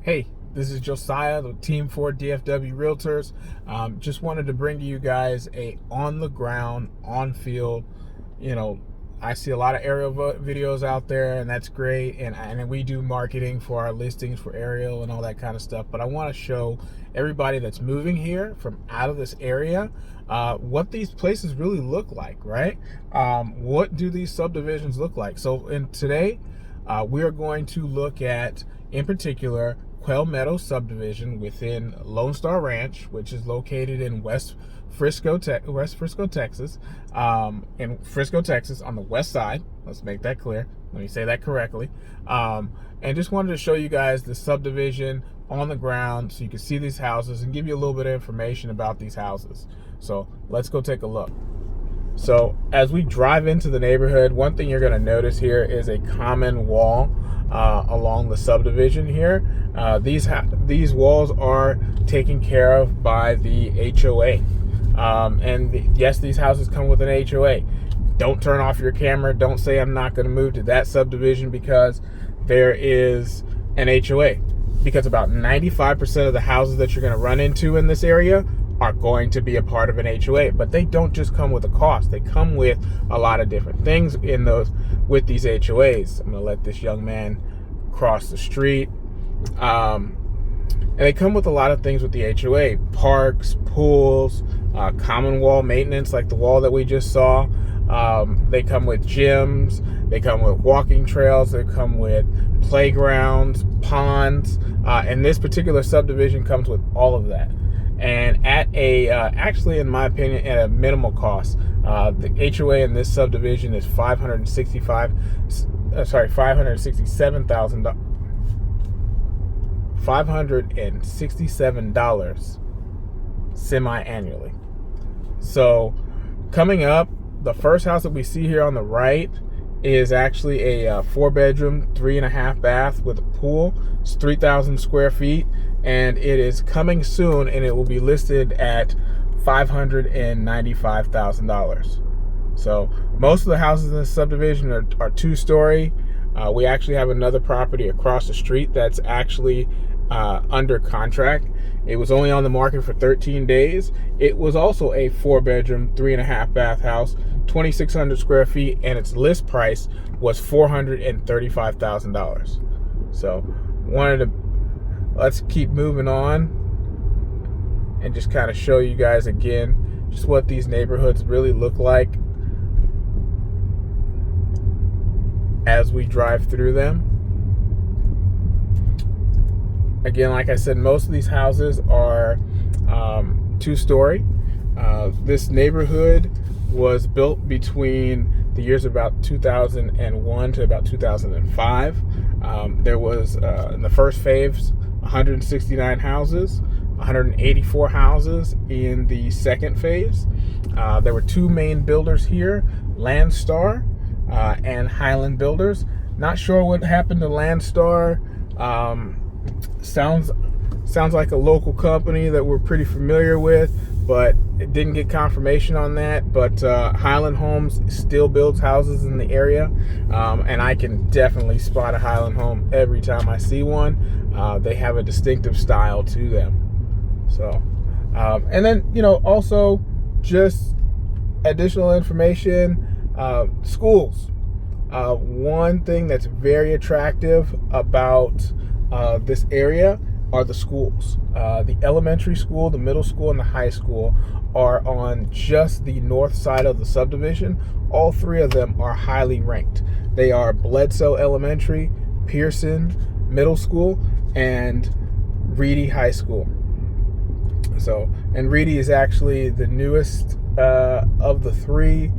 Hey, this is Josiah, the Team Ford DFW Realtors. Just wanted to bring to you guys a on the ground, on field. I see a lot of aerial videos out there, and that's great. And we do marketing for our listings for aerial and all that kind of stuff. But I want to show everybody that's moving here from out of this area what these places really look like, right? What do these subdivisions look like? So today, we are going to look at, in particular, Quail Meadow subdivision within Lone Star Ranch, which is located in West Frisco, Texas. In Frisco, Texas, on the west side. Let's make that clear. Let me say that correctly. And just wanted to show you guys the subdivision on the ground so you can see these houses and give you a little bit of information about these houses. So let's go take a look. So as we drive into the neighborhood, one thing you're going to notice here is a common wall along the subdivision here. These walls are taken care of by the HOA. Yes, these houses come with an HOA. Don't turn off your camera. Don't say I'm not going to move to that subdivision because there is an HOA. Because about 95% of the houses that you're going to run into in this area are going to be a part of an HOA, but they don't just come with a cost. They come with a lot of different things with these HOAs. I'm going to let this young man cross the street. And they come with a lot of things with the HOA: parks, pools, common wall maintenance, like the wall that we just saw. They come with gyms. They come with walking trails. They come with playgrounds, ponds. And this particular subdivision comes with all of that. And at actually, in my opinion, at a minimal cost. The HOA in this subdivision is $567 semi-annually. So coming up, the first house that we see here on the right is actually a 4-bedroom, 3.5 bath with a pool. It's 3,000 square feet, and it is coming soon, and it will be listed at $595,000. So most of the houses in this subdivision are 2-story. We actually have another property across the street that's actually under contract. It was only on the market for 13 days. It was also a 4-bedroom, 3.5 bath house, 2,600 square feet, and its list price was $435,000. So let's keep moving on and just kind of show you guys again just what these neighborhoods really look like as we drive through them. Again, like I said, most of these houses are 2-story. This neighborhood was built between the years about 2001 to about 2005. There was, in the first phase, 169 houses, 184 houses in the second phase. There were 2 main builders here, Landstar and Highland Builders. Not sure what happened to Landstar. Sounds like a local company that we're pretty familiar with, but it didn't get confirmation on that. But Highland Homes still builds houses in the area, and I can definitely spot a Highland home every time I see one. They have a distinctive style to them. So, and then also just additional information, schools. One thing that's very attractive about this area are the schools. The elementary school, the middle school, and the high school are on just the north side of the subdivision. All 3 of them are highly ranked. They are Bledsoe Elementary, Pearson Middle School, and Reedy High School. So, and Reedy is actually the newest of the 3.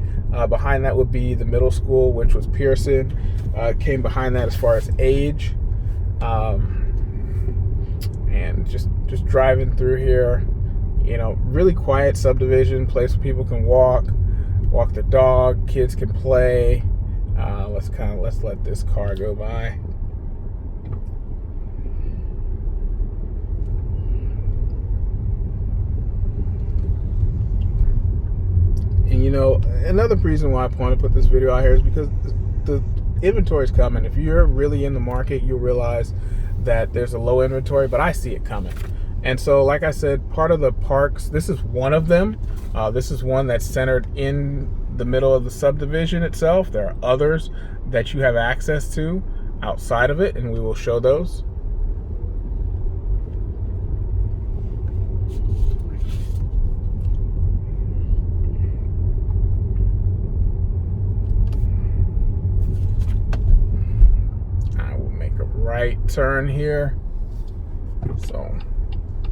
Behind that would be the middle school, which was Pearson. Came behind that as far as age. And just driving through here, really quiet subdivision, place where people can walk the dog, kids can play. Let's let this car go by. And another reason why I want to put this video out here is because the inventory is coming. If you're really in the market, you'll realize that there's a low inventory, but I see it coming. And so, like I said, part of the parks, this is one of them. This is one that's centered in the middle of the subdivision itself. There are others that you have access to outside of it, and we will show those. I will make a right turn here. So,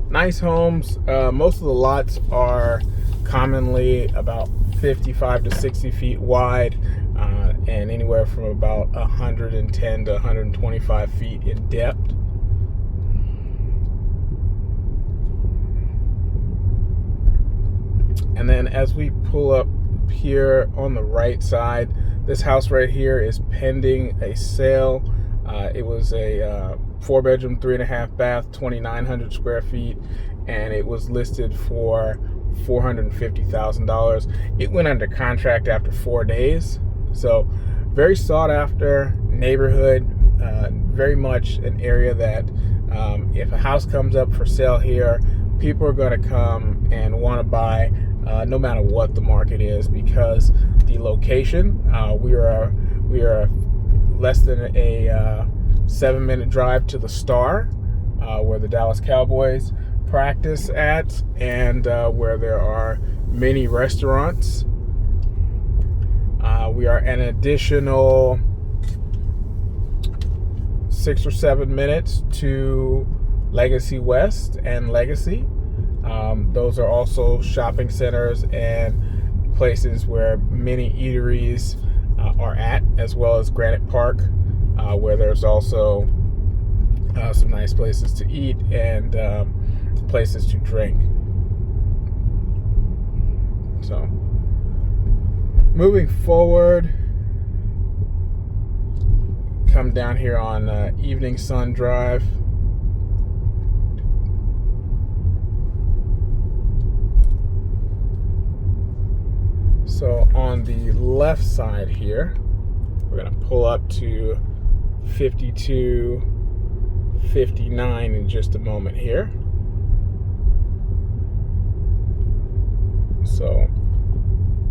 nice homes. Most of the lots are commonly about 55 to 60 feet wide, and anywhere from about 110 to 125 feet in depth. And then as we pull up here on the right side, this house right here is pending a sale. It was a 4-bedroom, 3.5 bath, 2,900 square feet, and it was listed for $450,000. It went under contract after 4 days. So very sought after neighborhood, very much an area that if a house comes up for sale here, people are going to come and want to buy no matter what the market is, because the location, we are less than a 7-minute drive to the Star, where the Dallas Cowboys practice at, and where there are many restaurants. We are an additional 6 or 7 minutes to Legacy West and Legacy. Those are also shopping centers and places where many eateries are at, as well as Granite Park, where there's also some nice places to eat and places to drink. So, moving forward, come down here on Evening Sun Drive. So on the left side here, we're going to pull up to 5259 in just a moment here. So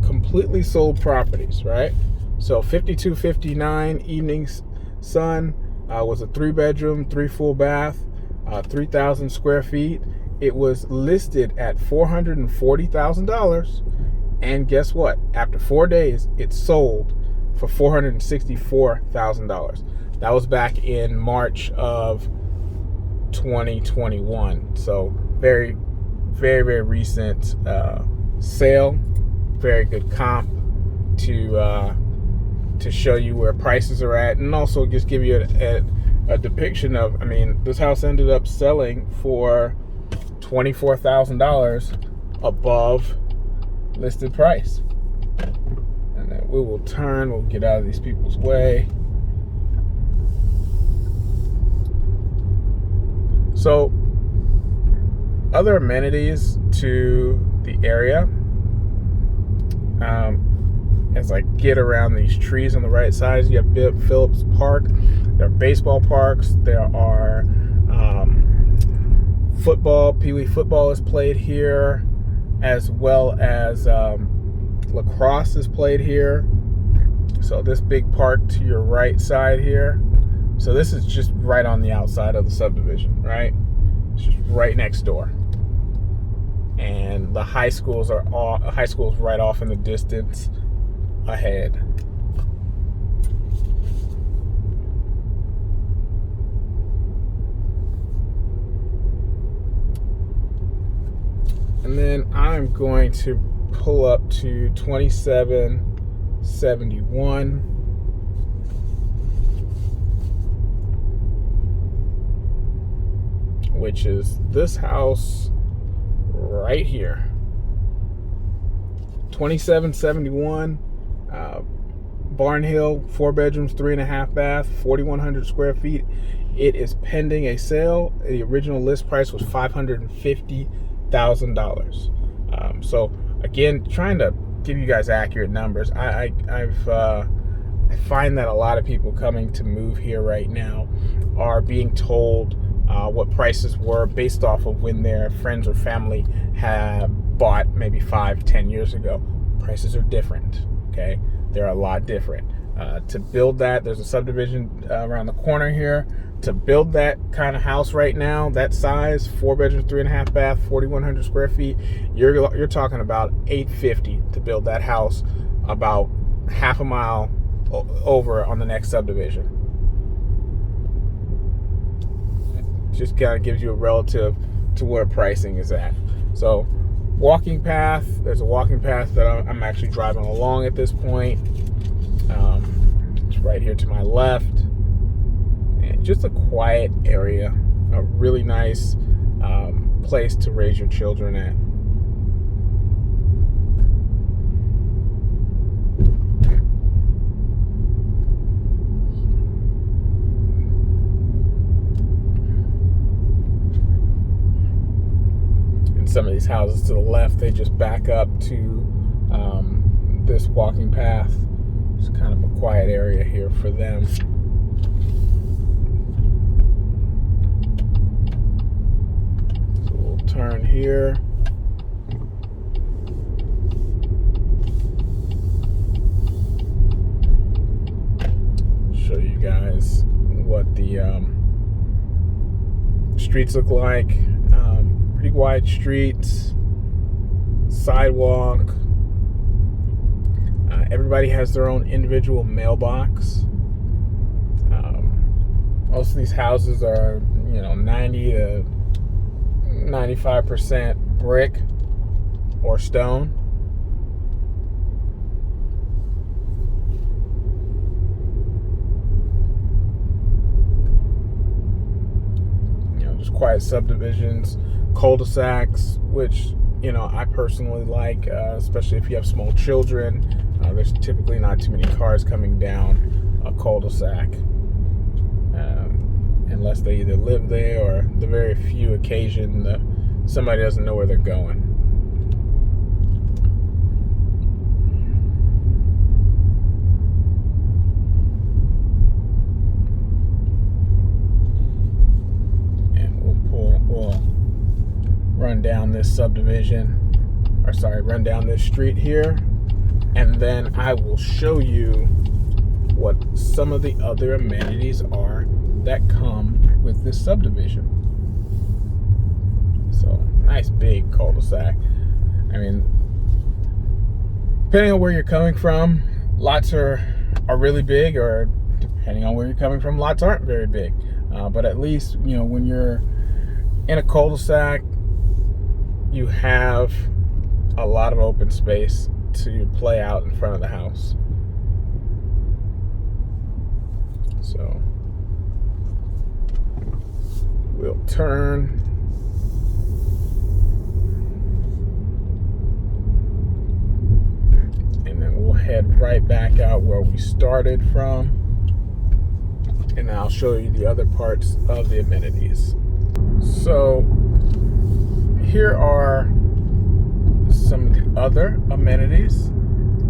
completely sold properties, right? So 5259 Evening Sun was a 3-bedroom, 3 full bath, 3,000 square feet. It was listed at $440,000. And guess what? After 4 days, it sold for $464,000. That was back in March of 2021. So very, very, very recent sale. Very good comp to show you where prices are at, and also just give you a depiction of. I mean, this house ended up selling for $24,000 above listed price. And then we will turn, we'll get out of these people's way. So, other amenities to the area, as I get around these trees on the right side, you have Bibb Phillips Park. There are baseball parks. There are football. Pee Wee football is played here, as well as lacrosse is played here. So this big park to your right side here. So this is just right on the outside of the subdivision, right? It's just right next door. And the high schools are right off in the distance ahead. And then I'm going to pull up to 2771, which is this house right here. 2771, Barn Hill, 4 bedrooms, 3.5 bath, 4,100 square feet. It is pending a sale. The original list price was $550,000. So again, trying to give you guys accurate numbers. I've I find that a lot of people coming to move here right now are being told what prices were based off of when their friends or family have bought maybe 5-10 years ago. Prices are different, okay? They're a lot different. To build that, there's a subdivision around the corner here. To build that kind of house right now, that size, 4 bedrooms, 3.5 bath, 4,100 square feet, you're talking about $850 to build that house, about half a mile over on the next subdivision. Just kind of gives you a relative to where pricing is at. So walking path, there's a walking path that I'm actually driving along at this point. It's right here to my left. And just a quiet area, a really nice place to raise your children at. Some of these houses to the left, they just back up to this walking path. It's kind of a quiet area here for them. So we'll turn here. Show you guys what the streets look like. Pretty wide streets, sidewalk. Everybody has their own individual mailbox. Most of these houses are, 90 to 95% brick or stone. Just quiet subdivisions. Cul-de-sacs, which I personally like, especially if you have small children. There's typically not too many cars coming down a cul-de-sac, unless they either live there or the very few occasion that somebody doesn't know where they're going. Run down this subdivision, run down this street here, and then I will show you what some of the other amenities are that come with this subdivision. So, nice big cul-de-sac. I mean, depending on where you're coming from, lots are really big, or depending on where you're coming from, lots aren't very big. But at least, when you're in a cul-de-sac, you have a lot of open space to play out in front of the house. So we'll turn. And then we'll head right back out where we started from. And I'll show you the other parts of the amenities. So here are some of the other amenities.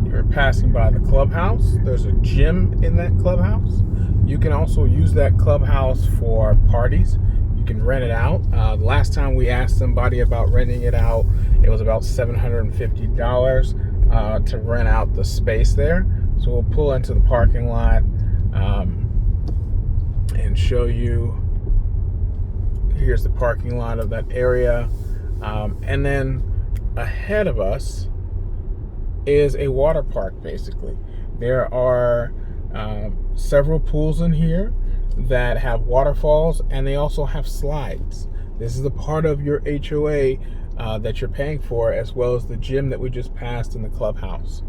You're passing by the clubhouse. There's a gym in that clubhouse. You can also use that clubhouse for parties. You can rent it out. The last time we asked somebody about renting it out, it was about $750 to rent out the space there. So we'll pull into the parking lot and show you. Here's the parking lot of that area. And then ahead of us is a water park, basically. There are several pools in here that have waterfalls, and they also have slides. This is a part of your HOA that you're paying for, as well as the gym that we just passed in the clubhouse.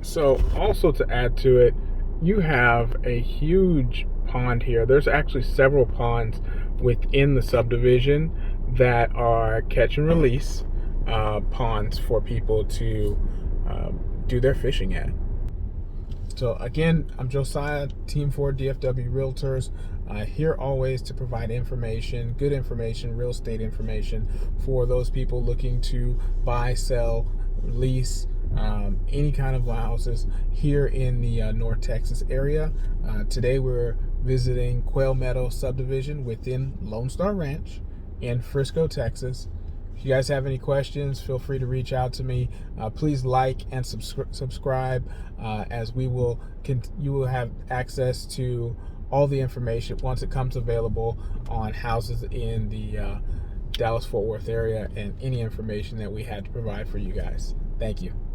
So also to add to it, you have a huge pond here. There's actually several ponds within the subdivision that are catch and release ponds for people to do their fishing at. So again, I'm Josiah, Team Ford DFW Realtors, here always to provide information, good information, real estate information for those people looking to buy, sell, lease, any kind of houses here in the North Texas area. Today we're visiting Quail Meadow Subdivision within Lone Star Ranch in Frisco, Texas. If you guys have any questions, feel free to reach out to me. Please like and subscribe, as you will have access to all the information once it comes available on houses in the Dallas-Fort Worth area and any information that we had to provide for you guys. Thank you.